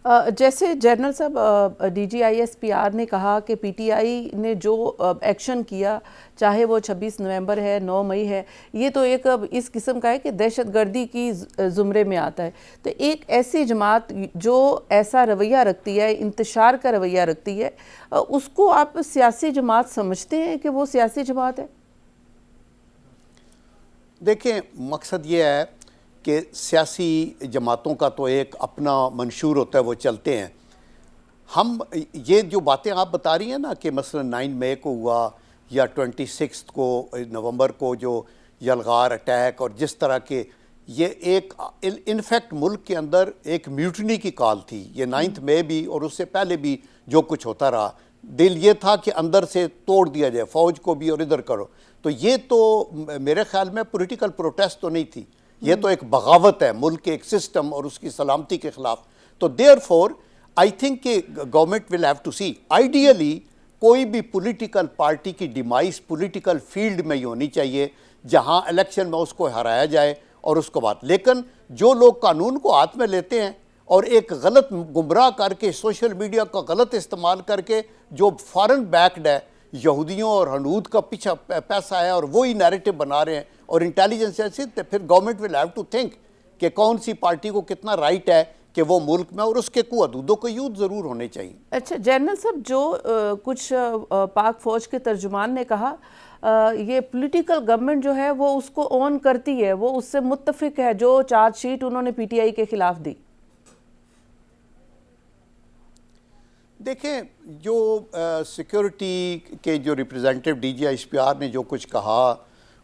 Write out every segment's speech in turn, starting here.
जैसे जनरल साहब DGISPR ने कहा कि PTI ने जो एक्शन किया, चाहे वो 26 नवंबर है, 9 मई है, ये तो एक इस किस्म का है कि दहशतगर्दी की ज़ुमरे में आता है। तो एक ऐसी जमात जो ऐसा रवैया रखती है, इंतशार का रवैया रखती है, उसको आप सियासी जमात समझते हैं कि वो सियासी जमात है? देखें, मकसद ये है कि सियासी जमातों का तो एक अपना मंशूर होता है, वो चलते हैं। हम ये जो बातें आप बता रही हैं ना कि मसलन 9 मई को हुआ या 26 को नवंबर को जो यलगार अटैक और जिस तरह के, ये एक इनफैक्ट मुल्क के अंदर एक म्यूटनी की कॉल थी। ये 9 मई भी और उससे पहले भी जो कुछ होता रहा, दिल ये था कि अंदर से तोड़ दिया जाए, फ़ौज को भी और इधर करो। तो ये तो मेरे ख्याल में पॉलिटिकल प्रोटेस्ट तो नहीं थी, ये तो एक बगावत है मुल्क के एक सिस्टम और उसकी सलामती के खिलाफ। तो देयरफॉर आई थिंक कि government will have to see, ideally कोई भी पॉलिटिकल पार्टी की डिमाइस पॉलिटिकल फील्ड में ही होनी चाहिए जहां इलेक्शन में उसको हराया जाए और उसको बात। लेकिन जो लोग कानून को हाथ में लेते हैं और एक गलत गुमराह करके सोशल मीडिया का गलत इस्तेमाल करके जो फॉरेन बैक्ड है, यहूदियों और हनूद का पीछा पैसा है और वही नैरेटिव बना रहे हैं और इंटेलिजेंस ऐसे, तो फिर government will have to think कि कौन सी पार्टी को कितना राइट है कि वो मुल्क में, और उसके हदूदों को यूज ज़रूर होने चाहिए। अच्छा जनरल साहब, जो कुछ पाक फ़ौज के तर्जुमान ने कहा, ये पॉलिटिकल गवर्नमेंट जो है वो उसको ऑन करती है, वो उससे मुत्तफिक है जो चार्जशीट उन्होंने PTI के खिलाफ दी। देखें, जो सिक्योरिटी के जो रिप्रेजेंटेटिव DGISPR ने जो कुछ कहा,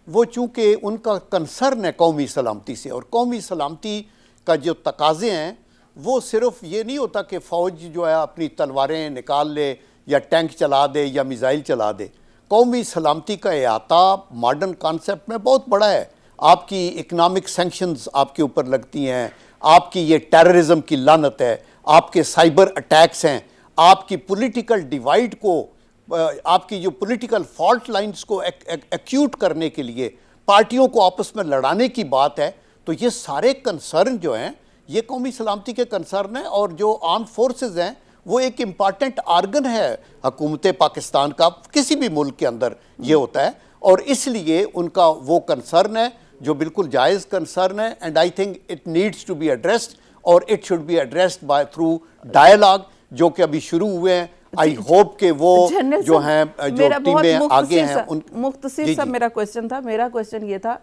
वो चूँकि उनका कंसर्न है कौमी सलामती से, और कौमी सलामती का जो तकाज़े हैं वो सिर्फ ये नहीं होता कि फ़ौज जो है अपनी तलवारें निकाल ले या टैंक चला दे या मिसाइल चला दे। कौमी सलामती का अहाता मॉडर्न कॉन्सेप्ट में बहुत बड़ा है। आपकी इकनॉमिक सैंक्शंस आपके ऊपर लगती हैं, आपकी ये टेररिज्म की लानत है, आपके साइबर अटैक्स हैं, आपकी पॉलिटिकल डिवाइड को, आपकी जो पॉलिटिकल फॉल्ट लाइंस को एक्यूट करने के लिए पार्टियों को आपस में लड़ाने की बात है। तो ये सारे कंसर्न जो हैं ये कौमी सलामती के कंसर्न हैं, और जो आर्म फोर्सेस हैं वो एक इम्पॉर्टेंट आर्गन है हुकूमत पाकिस्तान का, किसी भी मुल्क के अंदर ये होता है, और इसलिए उनका वो कंसर्न है जो बिल्कुल जायज़ कंसर्न है। And I think it needs to be addressed, और it should be addressed by through dialogue जो कि अभी शुरू हुए हैं। आई होप कि वो जो हैं जो टीमें आगे हैं उन। मुख्तसर सा मेरा क्वेश्चन था, मेरा क्वेश्चन ये था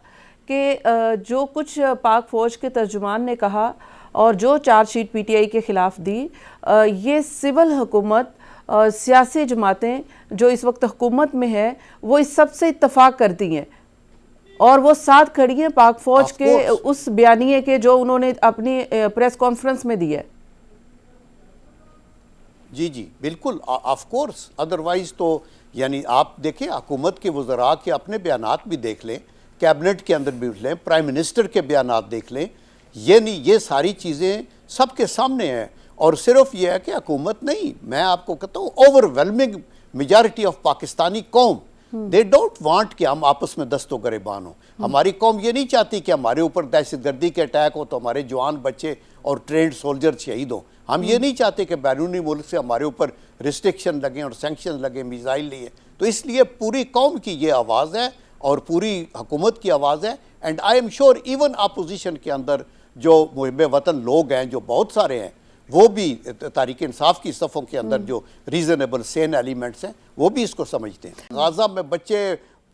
कि जो कुछ पाक फ़ौज के तर्जुमान ने कहा और जो चार्जशीट PTI के ख़िलाफ़ दी, ये सिविल हुकूमत, सियासी जमातें जो इस वक्त हुकूमत में है वो इस सब से इत्तफाक करती हैं और वो साथ खड़ी हैं पाक फ़ौज के उस बयानिए के जो उन्होंने अपनी प्रेस कॉन्फ्रेंस में दी है। जी जी बिल्कुल, ऑफ कोर्स, अदरवाइज़ तो यानी आप देखें हुकूमत के वज़रा के अपने बयानात भी देख लें, कैबिनेट के अंदर भी देख लें, प्राइम मिनिस्टर के बयानात देख लें, ये नहीं, ये सारी चीज़ें सबके सामने हैं। और सिर्फ ये है कि हुकूमत नहीं, मैं आपको कहता हूँ ओवरवेलमिंग मेजॉरिटी ऑफ पाकिस्तानी कौम, दे डोंट वांट कि हम आपस में दस्तो गरेबान हो। हमारी कौम ये नहीं चाहती कि हमारे ऊपर दहशतगर्दी के अटैक हो तो हमारे जवान बच्चे और ट्रेंड सोल्जर शहीद हों। हम ये नहीं चाहते कि बैरूनी मुल्क से हमारे ऊपर रिस्ट्रिक्शन लगे और सैंक्शन लगे, मिसाइल लिए। तो इसलिए पूरी कौम की ये आवाज़ है और पूरी हुकूमत की आवाज़ है। And I am sure even opposition के अंदर जो मुहिब वतन लोग हैं, जो बहुत सारे हैं, वो भी तारीक इंसाफ की सफ़ों के अंदर जो रीज़नेबल सेन एलिमेंट्स हैं वो भी इसको समझते हैं। गाज़ा में बच्चे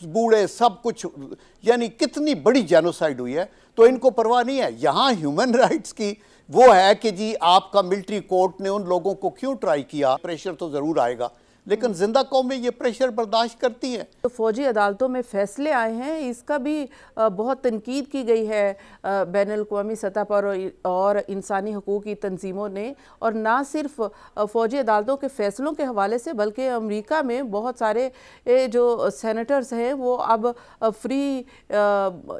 बूढ़े सब कुछ, यानी कितनी बड़ी जेनोसाइड हुई है, तो इनको परवाह नहीं है। यहाँ ह्यूमन राइट्स की वो है कि जी आपका मिलिट्री कोर्ट ने उन लोगों को क्यों ट्राई किया, प्रेशर तो ज़रूर आएगा, लेकिन जिंदा कौमें ये प्रेशर बर्दाश्त करती हैं। तो फौजी अदालतों में फैसले आए हैं, इसका भी बहुत तनकीद की गई है बैनुल-अक़वामी सतह पर और इंसानी हकूक़ की तंजीमों ने, और ना सिर्फ फौजी अदालतों के फ़ैसलों के हवाले से बल्कि अमेरिका में बहुत सारे जो सेनेटर्स हैं वो अब फ्री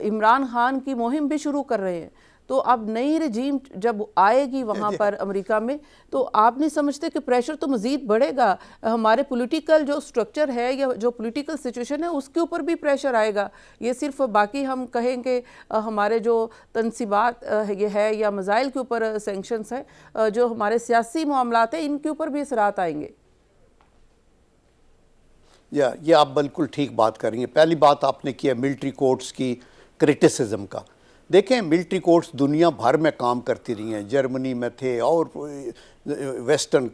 इमरान खान की मुहिम भी शुरू कर रहे हैं। तो अब नई रजीम जब आएगी वहाँ पर अमेरिका में, तो आप नहीं समझते कि प्रेशर तो मज़ीद बढ़ेगा? हमारे पॉलिटिकल जो स्ट्रक्चर है या जो पॉलिटिकल सिचुएशन है उसके ऊपर भी प्रेशर आएगा। ये सिर्फ बाकी हम कहेंगे हमारे जो तनसीबात ये है या मज़ाइल के ऊपर सेंक्शंस है, जो हमारे सियासी मामलात हैं इनके ऊपर भी असरात आएंगे। ये आप बिल्कुल ठीक बात कर रही हैं। पहली बात आपने की है मिलिट्री कोर्ट्स की क्रिटिसिज्म का। देखें, मिलिट्री कोर्ट्स दुनिया भर में काम करती रही हैं, जर्मनी में थे और वेस्टर्न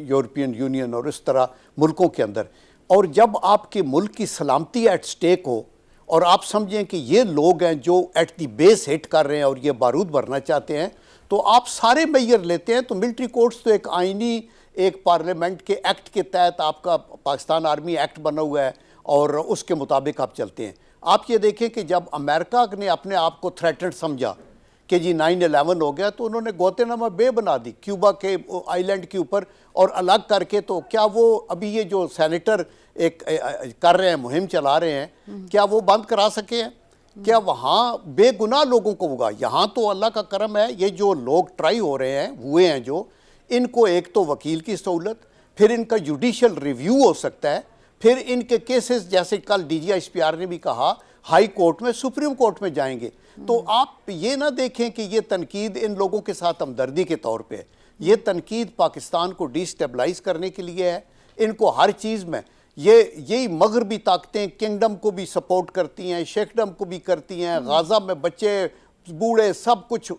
यूरोपियन यूनियन और इस तरह मुल्कों के अंदर। और जब आपके मुल्क की सलामती एट स्टेक हो और आप समझें कि ये लोग हैं जो एट दी बेस हिट कर रहे हैं और ये बारूद भरना चाहते हैं, तो आप सारे मेजर लेते हैं। तो मिलिट्री कोर्ट्स तो एक आईनी, एक पार्लियामेंट के एक्ट के तहत आपका पाकिस्तान आर्मी एक्ट बना हुआ है और उसके मुताबिक आप चलते हैं। आप ये देखें कि जब अमेरिका ने अपने आप को थ्रेटेंड समझा कि जी 9/11 हो गया, तो उन्होंने गुआंतानामो बे बना दी क्यूबा के आइलैंड के ऊपर और अलग करके। तो क्या वो अभी ये जो सेनेटर एक कर रहे हैं, मुहिम चला रहे हैं, क्या वो बंद करा सके हैं? क्या वहाँ बेगुनाह लोगों को होगा? यहाँ तो अल्लाह का करम है, ये जो लोग ट्राई हो रहे हैं, हुए हैं जो, इनको एक तो वकील की सहूलत, फिर इनका जुडिशल रिव्यू हो सकता है, फिर इनके केसेस जैसे कल DGISPR ने भी कहा हाई कोर्ट में, सुप्रीम कोर्ट में जाएंगे। तो आप ये ना देखें कि ये तनकीद इन लोगों के साथ हमदर्दी के तौर पे है। ये तनकीद पाकिस्तान को डिस्टेबलाइज करने के लिए है। इनको हर चीज़ में यही मगरबी ताकतें किंगडम को भी सपोर्ट करती हैं, शेखडम को भी करती हैं, गाजा में बच्चे बूढ़े सब कुछ,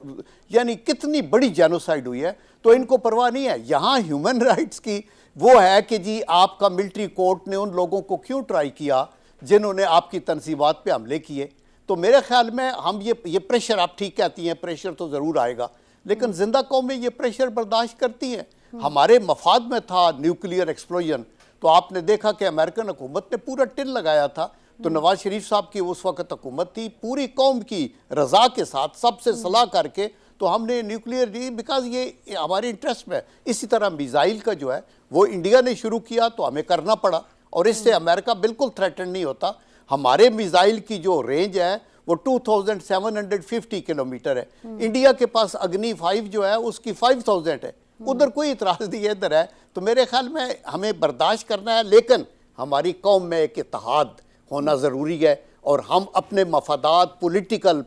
यानी कितनी बड़ी जेनोसाइड हुई है। तो इनको परवाह नहीं है। यहाँ ह्यूमन राइट्स की वो है कि जी आपका मिलिट्री कोर्ट ने उन लोगों को क्यों ट्राई किया जिन्होंने आपकी तनसीबात पे हमले किए। तो मेरे ख्याल में हम ये प्रेशर, आप ठीक कहती हैं, प्रेशर तो ज़रूर आएगा, लेकिन जिंदा कौमें ये प्रेशर बर्दाश्त करती हैं। हमारे मफाद में था न्यूक्लियर एक्सप्लोजन, तो आपने देखा कि अमेरिकन हुकूमत ने पूरा टिल लगाया था। तो नवाज शरीफ साहब की उस वक्त हुकूमत थी, पूरी कौम की रजा के साथ सबसे सलाह करके तो हमने न्यूक्लियर दी, बिकॉज ये हमारे इंटरेस्ट में। इसी तरह मिसाइल का जो है वो इंडिया ने शुरू किया तो हमें करना पड़ा, और इससे अमेरिका बिल्कुल थ्रेटन नहीं होता। हमारे मिसाइल की जो रेंज है वो 2750 किलोमीटर है। इंडिया के पास अग्नि 5 जो है उसकी 5000 है। उधर कोई इतराज़ नहीं है, इधर है। तो मेरे ख्याल में हमें बर्दाश्त करना है, लेकिन हमारी कौम में एक इत्तेहाद होना ज़रूरी है और हम अपने मफादात, पॉलिटिकल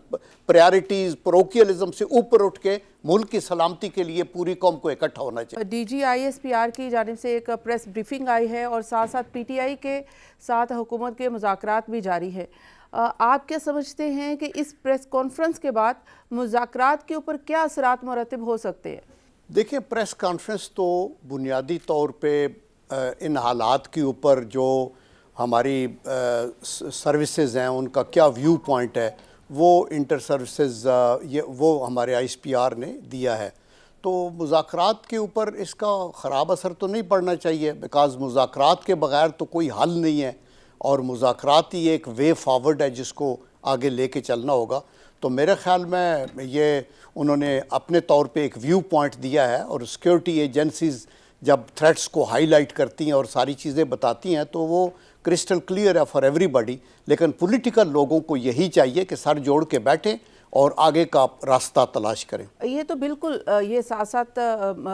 प्रायोरिटीज़, परोकियलिज्म से ऊपर उठ के मुल्क की सलामती के लिए पूरी कौम को इकट्ठा होना चाहिए। DGISPR की जानिब से एक प्रेस ब्रीफिंग आई है और साथ साथ PTI के साथ हुकूमत के मुज़ाकरात भी जारी है। आप क्या समझते हैं कि इस प्रेस कॉन्फ्रेंस के बाद मुज़ाकरात के ऊपर क्या असरात मुरतब हो सकते हैं? देखिए, प्रेस कॉन्फ्रेंस तो बुनियादी तौर पे इन हालात के ऊपर जो हमारी सर्विसेज हैं उनका क्या व्यू पॉइंट है, वो इंटर सर्विसेज ये वो हमारे ISPR ने दिया है। तो मुज़ाकरात के ऊपर इसका ख़राब असर तो नहीं पड़ना चाहिए, बिकॉज़ मुज़ाकरात के बग़ैर तो कोई हल नहीं है, और मुज़ाकरात ही एक वे फॉरवर्ड है जिसको आगे लेके चलना होगा। तो मेरे ख्याल में ये उन्होंने अपने तौर पे एक व्यू पॉइंट दिया है, और सिक्योरिटी एजेंसीज़ जब थ्रेट्स को हाईलाइट करती हैं और सारी चीज़ें बताती हैं तो वो क्रिस्टल क्लियर है फॉर एवरीबॉडी। लेकिन पॉलिटिकल लोगों को यही चाहिए कि सर जोड़ के बैठें और आगे का रास्ता तलाश करें। ये तो बिल्कुल, ये साथ साथ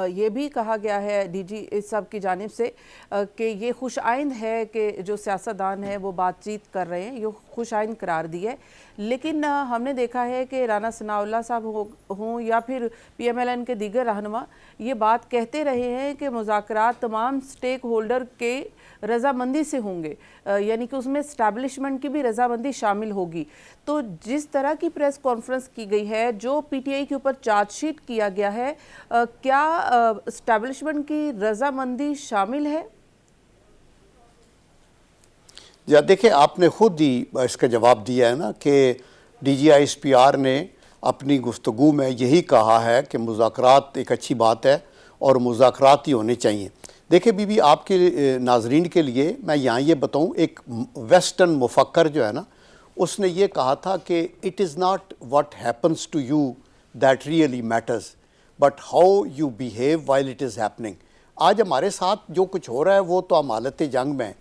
ये भी कहा गया है DG साहब की जानिब से कि ये खुश आइंद है कि जो सियासतदान है वो बातचीत कर रहे हैं, ये खुश आइंद करार दी है। लेकिन हमने देखा है कि राना सनाउल्लाह साहब हों या फिर PMLN के दीगर रहनुमा ये बात कहते रहे हैं कि मुज़ाकरात तमाम स्टेक होल्डर के रजामंदी से होंगे, यानी कि उसमें इस्टेब्लिशमेंट की भी रजामंदी शामिल होगी। तो जिस तरह की प्रेस कॉन्फ्रेंस की गई है, जो PTI के ऊपर चार्जशीट किया गया है, क्या इस्टेब्लिशमेंट की रजामंदी शामिल है? या देखिए, आपने खुद ही इसका जवाब दिया है ना कि DGISPR ने अपनी गुफ्तगू में यही कहा है कि मुज़ाकरात एक अच्छी बात है और मुज़ाकरात ही होने चाहिए। देखिए बीबी, आपके नाजरीन के लिए मैं यहाँ ये बताऊँ, एक वेस्टर्न मुफक्कर जो है ना, उसने ये कहा था कि it is not what happens to you that really matters but how you behave while it is happening. आज हमारे साथ जो कुछ हो रहा है वो तो हम हालत जंग में हैं।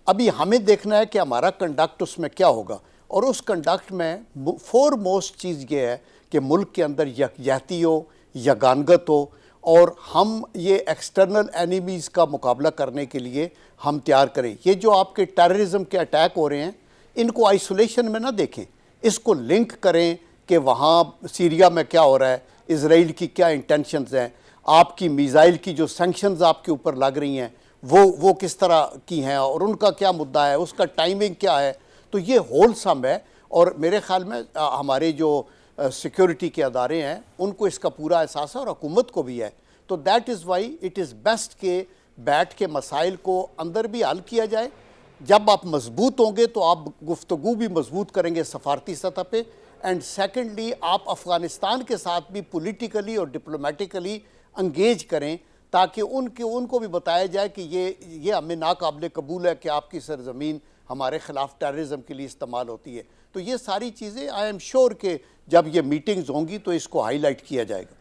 अभी हमें देखना है कि हमारा कंडक्ट उसमें क्या होगा, और उस कंडक्ट में फोरमोस्ट चीज़ ये है कि मुल्क के अंदर यकजहती हो, यगानगत हो, और हम ये एक्सटर्नल एनिमीज़ का मुकाबला करने के लिए हम तैयार करें। ये जो आपके टेररिज्म के अटैक हो रहे हैं, इनको आइसोलेशन में ना देखें, इसको लिंक करें कि वहाँ सीरिया में क्या हो रहा है, इसराइल की क्या इंटेंशंस हैं, आपकी मिसाइल की जो सैंक्शंस आपके ऊपर लग रही हैं वो किस तरह की हैं और उनका क्या मुद्दा है, उसका टाइमिंग क्या है। तो ये होलसम है, और मेरे ख्याल में हमारे जो सिक्योरिटी के अदारे हैं उनको इसका पूरा एहसास है और हुकूमत को भी है। तो that is why it is best के बैठ के मसाइल को अंदर भी हल किया जाए। जब आप मजबूत होंगे तो आप गुफ्तगू भी मजबूत करेंगे सफारती सतह पे, एंड सेकेंडली आप अफ़गानिस्तान के साथ भी पॉलिटिकली और डिप्लोमेटिकली इंगेज करें, ताकि उनको भी बताया जाए कि ये हमें नाकाबिल कबूल है कि आपकी सरजमीन हमारे ख़िलाफ़ टेररिज्म के लिए इस्तेमाल होती है। तो ये सारी चीज़ें आई एम श्योर कि जब ये मीटिंग्स होंगी तो इसको हाईलाइट किया जाएगा।